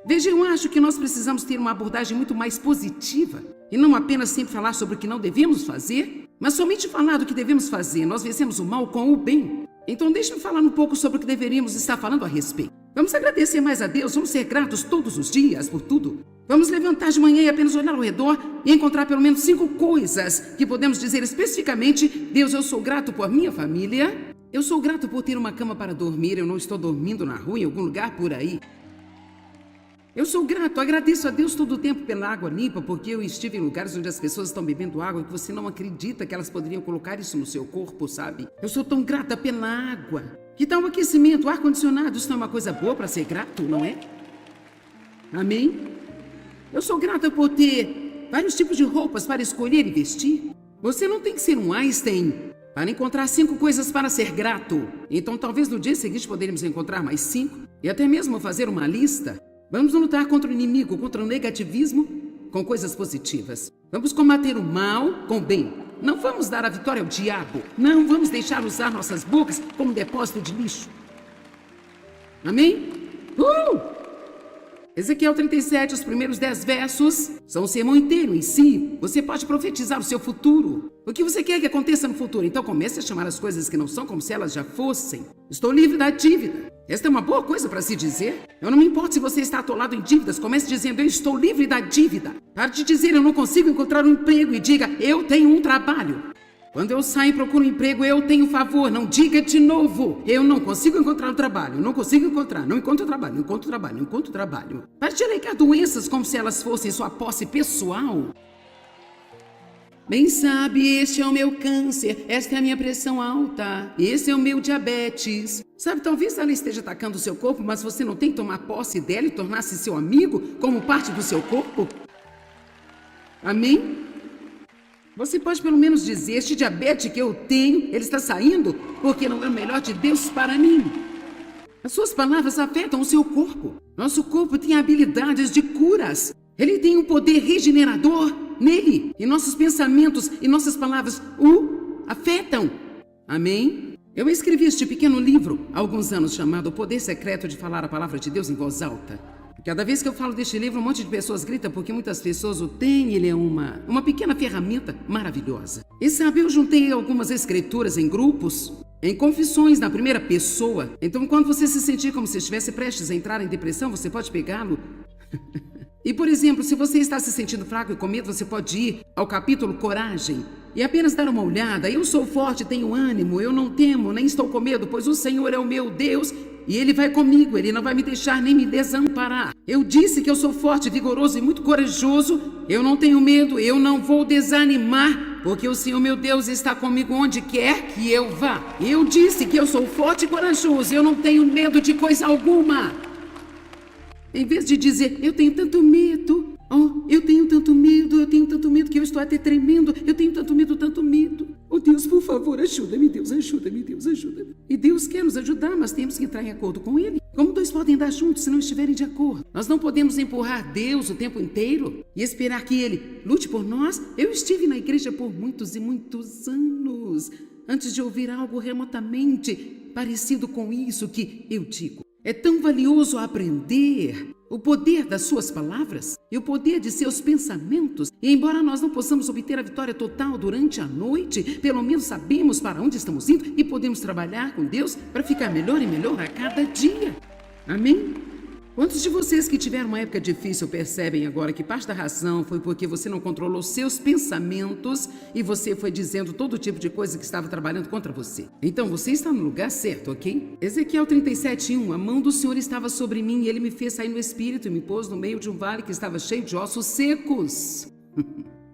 Veja, eu acho que nós precisamos ter uma abordagem muito mais positiva e não apenas sempre falar sobre o que não devemos fazer, mas somente falar do que devemos fazer. Nós vencemos o mal com o bem. Então deixe-me falar um pouco sobre o que deveríamos estar falando a respeito. Vamos agradecer mais a Deus, vamos ser gratos todos os dias por tudo. Vamos levantar de manhã e apenas olhar ao redor e encontrar pelo menos 5 coisas que podemos dizer especificamente: Deus, eu sou grato por minha família, eu sou grato por ter uma cama para dormir, eu não estou dormindo na rua, em algum lugar por aí. Eu sou grato, agradeço a Deus todo o tempo pela água limpa, porque eu estive em lugares onde as pessoas estão bebendo água que você não acredita que elas poderiam colocar isso no seu corpo, sabe? Eu sou tão grata pela água. Que tal o aquecimento, o ar-condicionado? Isso não é uma coisa boa para ser grato, não é? Amém? Eu sou grata por ter vários tipos de roupas para escolher e vestir. Você não tem que ser um Einstein para encontrar 5 coisas para ser grato. Então talvez no dia seguinte poderíamos encontrar mais 5 e até mesmo fazer uma lista. Vamos lutar contra o inimigo, contra o negativismo, com coisas positivas. Vamos combater o mal com o bem. Não vamos dar a vitória ao diabo. Não vamos deixar usar nossas bocas como depósito de lixo. Amém? Ezequiel 37, os primeiros 10 versos, são um sermão inteiro em si. Você pode profetizar o seu futuro. O que você quer que aconteça no futuro? Então comece a chamar as coisas que não são como se elas já fossem. Estou livre da dívida. Esta é uma boa coisa para se dizer. Eu não me importo se você está atolado em dívidas. Comece dizendo: eu estou livre da dívida. Pare de dizer: eu não consigo encontrar um emprego, e diga: eu tenho um trabalho. Quando eu saio e procuro um emprego, eu tenho favor. Não diga de novo: eu não consigo encontrar um trabalho. Não consigo encontrar. Não encontro trabalho. Não encontro trabalho. Não encontro trabalho. Pare de alegar doenças como se elas fossem sua posse pessoal. Bem sabe, este é o meu câncer, esta é a minha pressão alta, esse é o meu diabetes. Sabe, talvez ela esteja atacando o seu corpo, mas você não tem que tomar posse dela e tornar-se seu amigo como parte do seu corpo? Amém? Você pode pelo menos dizer: este diabetes que eu tenho, ele está saindo porque não é o melhor de Deus para mim. As suas palavras afetam o seu corpo. Nosso corpo tem habilidades de curas. Ele tem um poder regenerador nele. E nossos pensamentos e nossas palavras o afetam. Amém? Eu escrevi este pequeno livro há alguns anos chamado O Poder Secreto de Falar a Palavra de Deus em Voz Alta. Cada vez que eu falo deste livro, um monte de pessoas grita porque muitas pessoas o têm. Ele é uma pequena ferramenta maravilhosa. E sabe, eu juntei algumas escrituras em grupos, em confissões na primeira pessoa. Então, quando você se sentir como se estivesse prestes a entrar em depressão, você pode pegá-lo. E, por exemplo, se você está se sentindo fraco e com medo, você pode ir ao capítulo Coragem e apenas dar uma olhada. Eu sou forte, tenho ânimo, eu não temo, nem estou com medo, pois o Senhor é o meu Deus e Ele vai comigo, Ele não vai me deixar nem me desamparar. Eu disse que eu sou forte, vigoroso e muito corajoso. Eu não tenho medo, eu não vou desanimar, porque o Senhor meu Deus está comigo onde quer que eu vá. Eu disse que eu sou forte e corajoso, eu não tenho medo de coisa alguma. Em vez de dizer: eu tenho tanto medo, eu tenho tanto medo que eu estou até tremendo, eu tenho tanto medo. Oh Deus, por favor, ajuda-me, Deus, ajuda-me, Deus, ajuda-me. E Deus quer nos ajudar, mas temos que entrar em acordo com Ele. Como 2 podem andar juntos se não estiverem de acordo? Nós não podemos empurrar Deus o tempo inteiro e esperar que Ele lute por nós. Eu estive na igreja por muitos e muitos anos, antes de ouvir algo remotamente parecido com isso que eu digo. É tão valioso aprender o poder das suas palavras e o poder de seus pensamentos. E embora nós não possamos obter a vitória total durante a noite, pelo menos sabemos para onde estamos indo e podemos trabalhar com Deus para ficar melhor e melhor a cada dia. Amém? Quantos de vocês que tiveram uma época difícil percebem agora que parte da razão foi porque você não controlou seus pensamentos e você foi dizendo todo tipo de coisa que estava trabalhando contra você? Então você está no lugar certo, ok? Ezequiel 37:1, a mão do Senhor estava sobre mim e Ele me fez sair no espírito e me pôs no meio de um vale que estava cheio de ossos secos.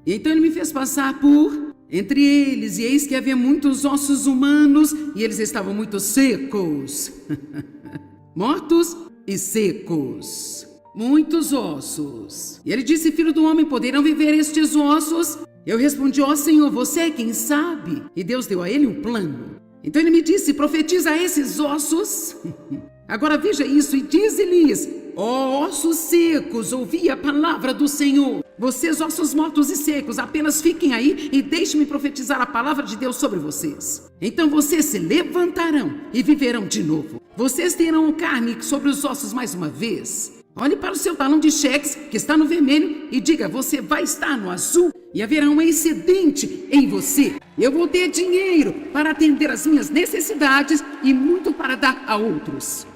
E então Ele me fez passar por entre eles, e eis que havia muitos ossos humanos e eles estavam muito secos. Mortos e secos, muitos ossos. E Ele disse: filho do homem, poderão viver estes ossos? Eu respondi: ó Senhor, você é quem sabe. E Deus deu a ele um plano. Então Ele me disse: profetiza a esses ossos. Agora veja isso e dize-lhes: ó ossos secos, ouvi a palavra do Senhor. Vocês, ossos mortos e secos, apenas fiquem aí e deixem-me profetizar a palavra de Deus sobre vocês. Então vocês se levantarão e viverão de novo. Vocês terão carne sobre os ossos mais uma vez. Olhe para o seu talão de cheques, que está no vermelho, e diga: você vai estar no azul e haverá um excedente em você. Eu vou ter dinheiro para atender às minhas necessidades e muito para dar a outros.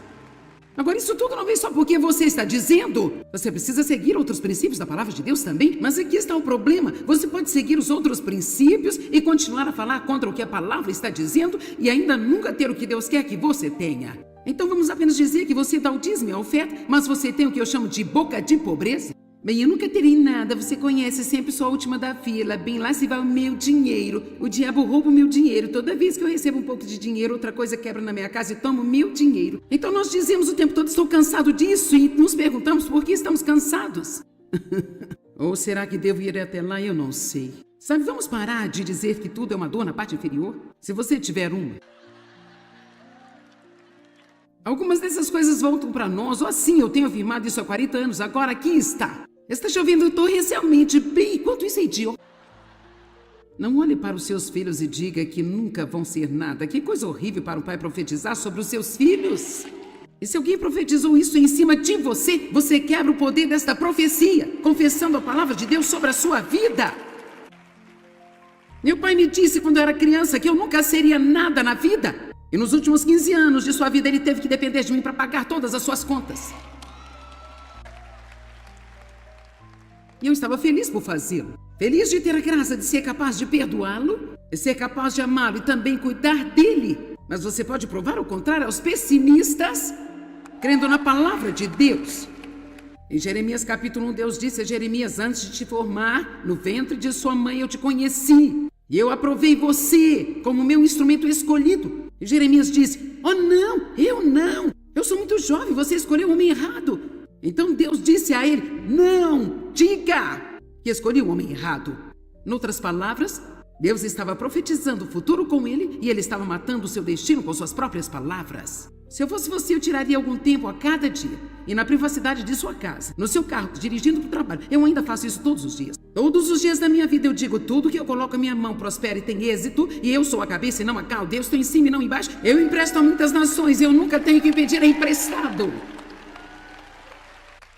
Agora, isso tudo não vem só porque você está dizendo. Você precisa seguir outros princípios da palavra de Deus também. Mas aqui está o problema. Você pode seguir os outros princípios e continuar a falar contra o que a palavra está dizendo e ainda nunca ter o que Deus quer que você tenha. Então vamos apenas dizer que você dá o dízimo e a oferta, mas você tem o que eu chamo de boca de pobreza? Bem, eu nunca terei nada, você conhece, sempre sou a última da fila. Bem, lá se vai o meu dinheiro. O diabo rouba o meu dinheiro. Toda vez que eu recebo um pouco de dinheiro, outra coisa quebra na minha casa e toma o meu dinheiro. Então nós dizemos o tempo todo: estou cansado disso, e nos perguntamos por que estamos cansados. Ou será que devo ir até lá? Eu não sei. Sabe, vamos parar de dizer que tudo é uma dor na parte inferior? Se você tiver uma. Algumas dessas coisas voltam para nós, ou assim, eu tenho afirmado isso há 40 anos, agora aqui está. Está chovendo torrencialmente, bem, enquanto isso é idiota. Não olhe para os seus filhos e diga que nunca vão ser nada. Que coisa horrível para um pai profetizar sobre os seus filhos. E se alguém profetizou isso em cima de você, você quebra o poder desta profecia, confessando a palavra de Deus sobre a sua vida. Meu pai me disse quando eu era criança que eu nunca seria nada na vida. E nos últimos 15 anos de sua vida ele teve que depender de mim para pagar todas as suas contas. E eu estava feliz por fazê-lo. Feliz de ter a graça de ser capaz de perdoá-lo, de ser capaz de amá-lo e também cuidar dele. Mas você pode provar o contrário aos pessimistas, crendo na palavra de Deus. Em Jeremias capítulo 1, Deus disse a Jeremias: antes de te formar no ventre de sua mãe eu te conheci. E eu aprovei você como meu instrumento escolhido. E Jeremias disse: oh não, eu sou muito jovem, você escolheu o homem errado. Então Deus disse a ele: não, diga que escolhi o homem errado. Em outras palavras, Deus estava profetizando o futuro com ele e ele estava matando o seu destino com suas próprias palavras. Se eu fosse você, eu tiraria algum tempo a cada dia e na privacidade de sua casa, no seu carro, dirigindo para o trabalho. Eu ainda faço isso todos os dias. Todos os dias da minha vida eu digo: tudo que eu coloco a minha mão prospera e tem êxito, e eu sou a cabeça e não a cauda. Eu estou em cima e não embaixo. Eu empresto a muitas nações, eu nunca tenho que pedir emprestado.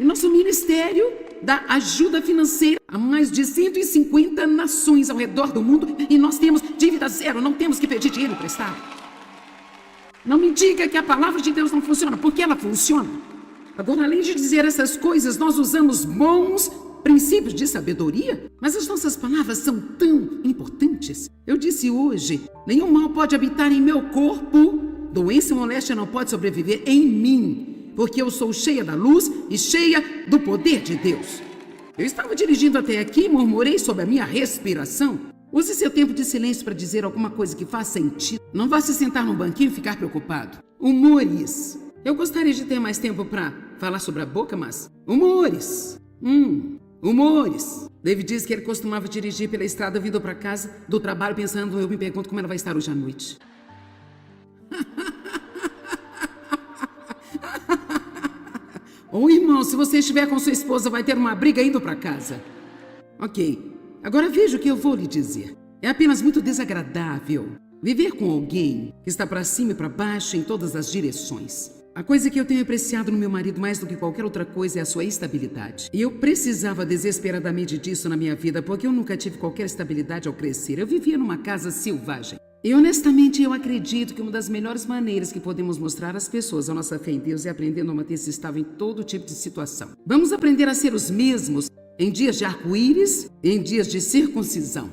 E nosso ministério dá ajuda financeira a mais de 150 nações ao redor do mundo e nós temos dívida zero, não temos que pedir dinheiro emprestado. Não me diga que a palavra de Deus não funciona, porque ela funciona. Agora, além de dizer essas coisas, nós usamos bons princípios de sabedoria, mas as nossas palavras são tão importantes. Eu disse hoje: nenhum mal pode habitar em meu corpo, doença e moléstia não pode sobreviver em mim, porque eu sou cheia da luz e cheia do poder de Deus. Eu estava dirigindo até aqui e murmurei sobre a minha respiração. Use seu tempo de silêncio para dizer alguma coisa que faz sentido. Não vá se sentar num banquinho e ficar preocupado. Humores. Eu gostaria de ter mais tempo para falar sobre a boca, mas... Humores. Humores. David diz que ele costumava dirigir pela estrada vindo para casa do trabalho pensando: eu me pergunto como ela vai estar hoje à noite. Ô irmão, se você estiver com sua esposa, vai ter uma briga indo para casa. Ok, agora veja o que eu vou lhe dizer. É apenas muito desagradável viver com alguém que está para cima e para baixo em todas as direções. A coisa que eu tenho apreciado no meu marido mais do que qualquer outra coisa é a sua estabilidade. E eu precisava desesperadamente disso na minha vida, porque eu nunca tive qualquer estabilidade ao crescer. Eu vivia numa casa selvagem. E honestamente eu acredito que uma das melhores maneiras que podemos mostrar às pessoas a nossa fé em Deus é aprendendo a manter-se estável em todo tipo de situação. Vamos aprender a ser os mesmos em dias de arco-íris e em dias de circuncisão.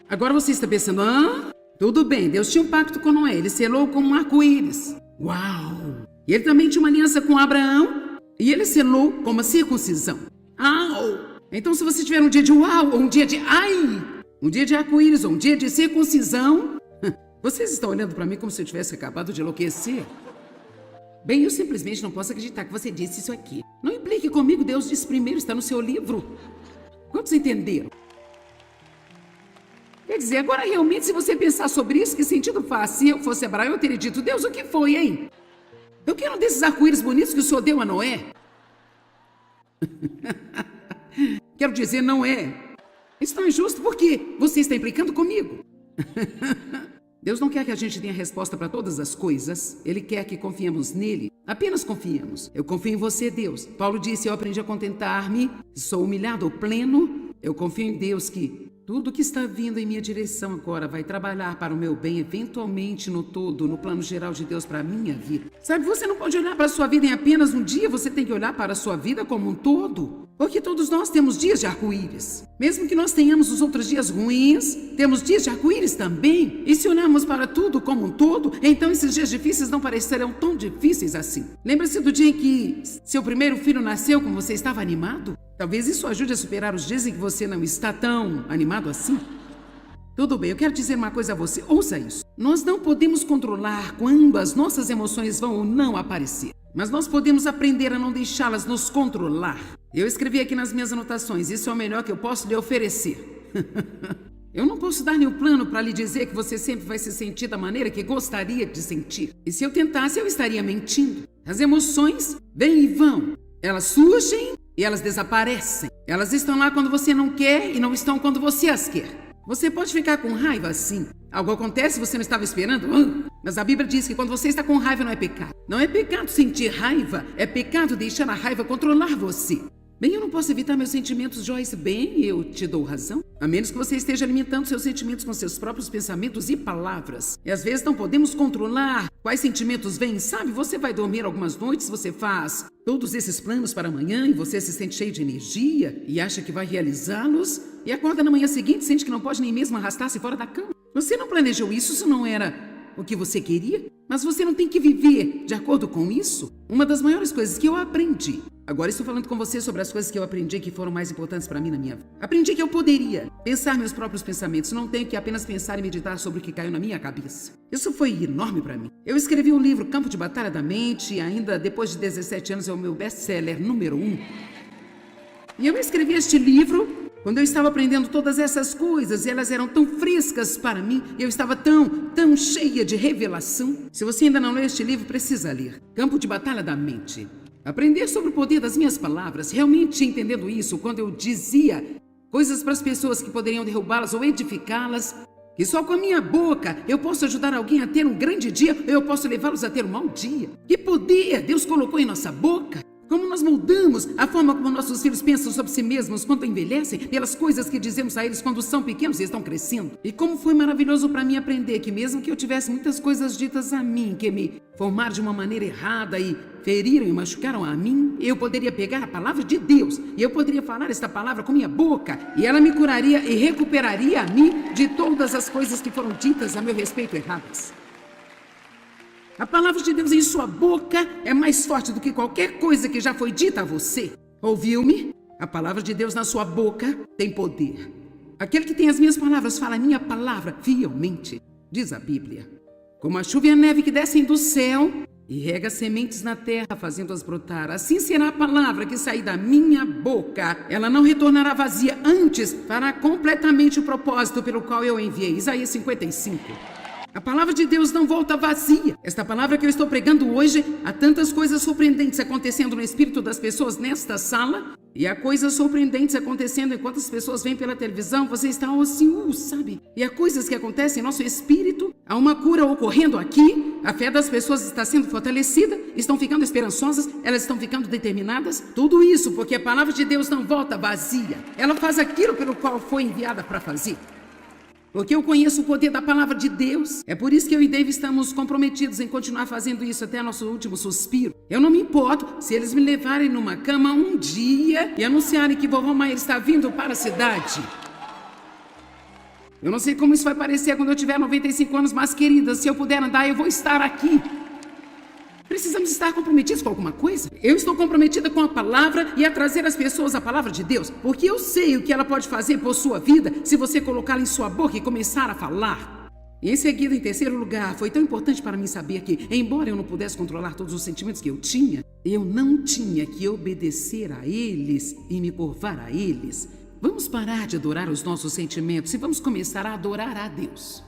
Agora você está pensando: tudo bem, Deus tinha um pacto com Noé, ele selou com um arco-íris. Uau! E ele também tinha uma aliança com Abraão e ele selou com uma circuncisão. Então se você tiver um dia de uau ou um dia de ai, um dia de arco-íris ou um dia de circuncisão, vocês estão olhando para mim como se eu tivesse acabado de enlouquecer. Bem, eu simplesmente não posso acreditar que você disse isso aqui. Não implique comigo, Deus disse primeiro, está no seu livro. Quantos entenderam? Quer dizer, agora realmente, se você pensar sobre isso, que sentido faz? Se eu fosse Abraão, eu teria dito: Deus, o que foi, hein? Eu quero um desses arco-íris bonitos que o Senhor deu a Noé. Quero dizer, não é. Isso não é justo porque você está implicando comigo. Deus não quer que a gente tenha resposta para todas as coisas. Ele quer que confiemos nele Apenas confiemos. Eu confio em você, Deus. Paulo disse, eu aprendi a contentar-me, sou humilhado ao pleno. Eu confio em Deus que tudo que está vindo em minha direção agora vai trabalhar para o meu bem, eventualmente no todo, no plano geral de Deus para a minha vida. Sabe, você não pode olhar para a sua vida em apenas um dia, você tem que olhar para a sua vida como um todo. Porque todos nós temos dias de arco-íris. Mesmo que nós tenhamos os outros dias ruins, temos dias de arco-íris também. E se olharmos para tudo como um todo, então esses dias difíceis não parecerão tão difíceis assim. Lembra-se do dia em que seu primeiro filho nasceu, como você estava animado? Talvez isso ajude a superar os dias em que você não está tão animado assim. Tudo bem, eu quero dizer uma coisa a você. Ouça isso. Nós não podemos controlar quando as nossas emoções vão ou não aparecer. Mas nós podemos aprender a não deixá-las nos controlar. Eu escrevi aqui nas minhas anotações, isso é o melhor que eu posso lhe oferecer. Eu não posso dar nenhum plano para lhe dizer que você sempre vai se sentir da maneira que gostaria de sentir. E se eu tentasse, eu estaria mentindo. As emoções vêm e vão. Elas surgem e elas desaparecem. Elas estão lá quando você não quer e não estão quando você as quer. Você pode ficar com raiva assim. Algo acontece e você não estava esperando? Mas a Bíblia diz que quando você está com raiva não é pecado. Não é pecado sentir raiva, é pecado deixar a raiva controlar você. Bem, eu não posso evitar meus sentimentos, Joyce. Bem, eu te dou razão. A menos que você esteja alimentando seus sentimentos com seus próprios pensamentos e palavras. E às vezes não podemos controlar quais sentimentos vêm, sabe? Você vai dormir algumas noites, você faz todos esses planos para amanhã e você se sente cheio de energia e acha que vai realizá-los e acorda na manhã seguinte e sente que não pode nem mesmo arrastar-se fora da cama. Você não planejou isso não era o que você queria? Mas você não tem que viver de acordo com isso? Uma das maiores coisas que eu aprendi. Agora estou falando com você sobre as coisas que eu aprendi que foram mais importantes para mim na minha vida. Aprendi que eu poderia pensar meus próprios pensamentos. Não tenho que apenas pensar e meditar sobre o que caiu na minha cabeça. Isso foi enorme para mim. Eu escrevi um livro, Campo de Batalha da Mente, e ainda depois de 17 anos é o meu best-seller número 1. E eu escrevi este livro quando eu estava aprendendo todas essas coisas, e elas eram tão frescas para mim, e eu estava tão cheia de revelação. Se você ainda não leu este livro, precisa ler. Campo de Batalha da Mente. Aprender sobre o poder das minhas palavras, realmente entendendo isso, quando eu dizia coisas para as pessoas que poderiam derrubá-las ou edificá-las, que só com a minha boca eu posso ajudar alguém a ter um grande dia, ou eu posso levá-los a ter um mau dia. Que poder Deus colocou em nossa boca! Como nós moldamos a forma como nossos filhos pensam sobre si mesmos quando envelhecem, pelas coisas que dizemos a eles quando são pequenos e estão crescendo. E como foi maravilhoso para mim aprender que mesmo que eu tivesse muitas coisas ditas a mim, que me formaram de uma maneira errada e feriram e machucaram a mim, eu poderia pegar a palavra de Deus e eu poderia falar esta palavra com minha boca e ela me curaria e recuperaria a mim de todas as coisas que foram ditas a meu respeito erradas. A palavra de Deus em sua boca é mais forte do que qualquer coisa que já foi dita a você. Ouviu-me? A palavra de Deus na sua boca tem poder. Aquele que tem as minhas palavras fala a minha palavra fielmente, diz a Bíblia. Como a chuva e a neve que descem do céu e rega sementes na terra, fazendo-as brotar, assim será a palavra que sair da minha boca. Ela não retornará vazia, antes fará completamente o propósito pelo qual eu enviei. Isaías 55. A palavra de Deus não volta vazia. Esta palavra que eu estou pregando hoje, há tantas coisas surpreendentes acontecendo no espírito das pessoas nesta sala, e há coisas surpreendentes acontecendo enquanto as pessoas vêm pela televisão, você está assim, sabe? E há coisas que acontecem em nosso espírito, há uma cura ocorrendo aqui, a fé das pessoas está sendo fortalecida, estão ficando esperançosas, elas estão ficando determinadas. Tudo isso porque a palavra de Deus não volta vazia. Ela faz aquilo pelo qual foi enviada para fazer. Porque eu conheço o poder da palavra de Deus. É por isso que eu e Dave estamos comprometidos em continuar fazendo isso até nosso último suspiro. Eu não me importo se eles me levarem numa cama um dia e anunciarem que vovó Maia está vindo para a cidade. Eu não sei como isso vai parecer quando eu tiver 95 anos, mas querida, se eu puder andar, eu vou estar aqui. Precisamos estar comprometidos com alguma coisa? Eu estou comprometida com a palavra e a trazer às pessoas a palavra de Deus, porque eu sei o que ela pode fazer por sua vida se você colocá-la em sua boca e começar a falar. E em seguida, em terceiro lugar, foi tão importante para mim saber que, embora eu não pudesse controlar todos os sentimentos que eu não tinha que obedecer a eles e me curvar a eles. Vamos parar de adorar os nossos sentimentos e vamos começar a adorar a Deus.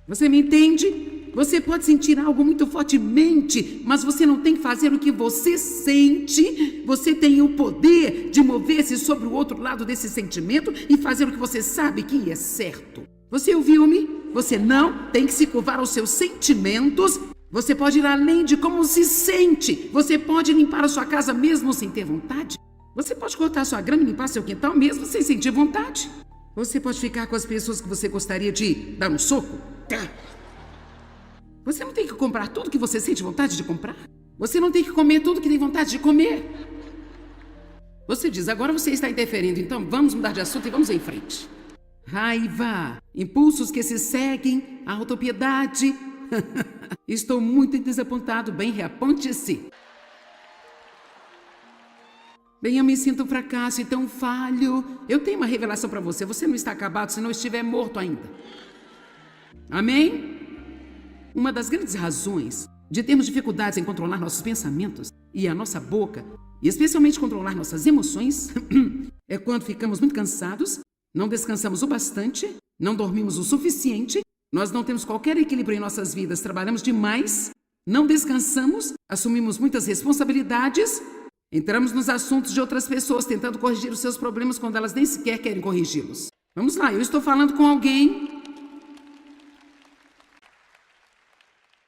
Você me entende? Você pode sentir algo muito fortemente, mas você não tem que fazer o que você sente. Você tem o poder de mover-se sobre o outro lado desse sentimento e fazer o que você sabe que é certo. Você ouviu-me? Você não tem que se curvar aos seus sentimentos. Você pode ir além de como se sente. Você pode limpar a sua casa mesmo sem ter vontade. Você pode cortar sua grama e limpar seu quintal mesmo sem sentir vontade. Você pode ficar com as pessoas que você gostaria de dar um soco. Você não tem que comprar tudo que você sente vontade de comprar. Você não tem que comer tudo que tem vontade de comer. Você diz, agora você está interferindo, então vamos mudar de assunto e vamos em frente. Raiva, impulsos que se seguem, autopiedade. Estou muito desapontado, bem, reaponte-se. Bem, eu me sinto um fracasso e tão falho. Eu tenho uma revelação para você. Você não está acabado se não estiver morto ainda. Amém? Uma das grandes razões de termos dificuldades em controlar nossos pensamentos e a nossa boca, e especialmente controlar nossas emoções, é quando ficamos muito cansados, não descansamos o bastante, não dormimos o suficiente, nós não temos qualquer equilíbrio em nossas vidas, trabalhamos demais, não descansamos, assumimos muitas responsabilidades, entramos nos assuntos de outras pessoas tentando corrigir os seus problemas quando elas nem sequer querem corrigi-los. Vamos lá, eu estou falando com alguém.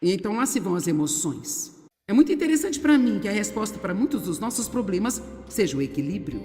E então lá se vão as emoções. É muito interessante para mim que a resposta para muitos dos nossos problemas seja o equilíbrio.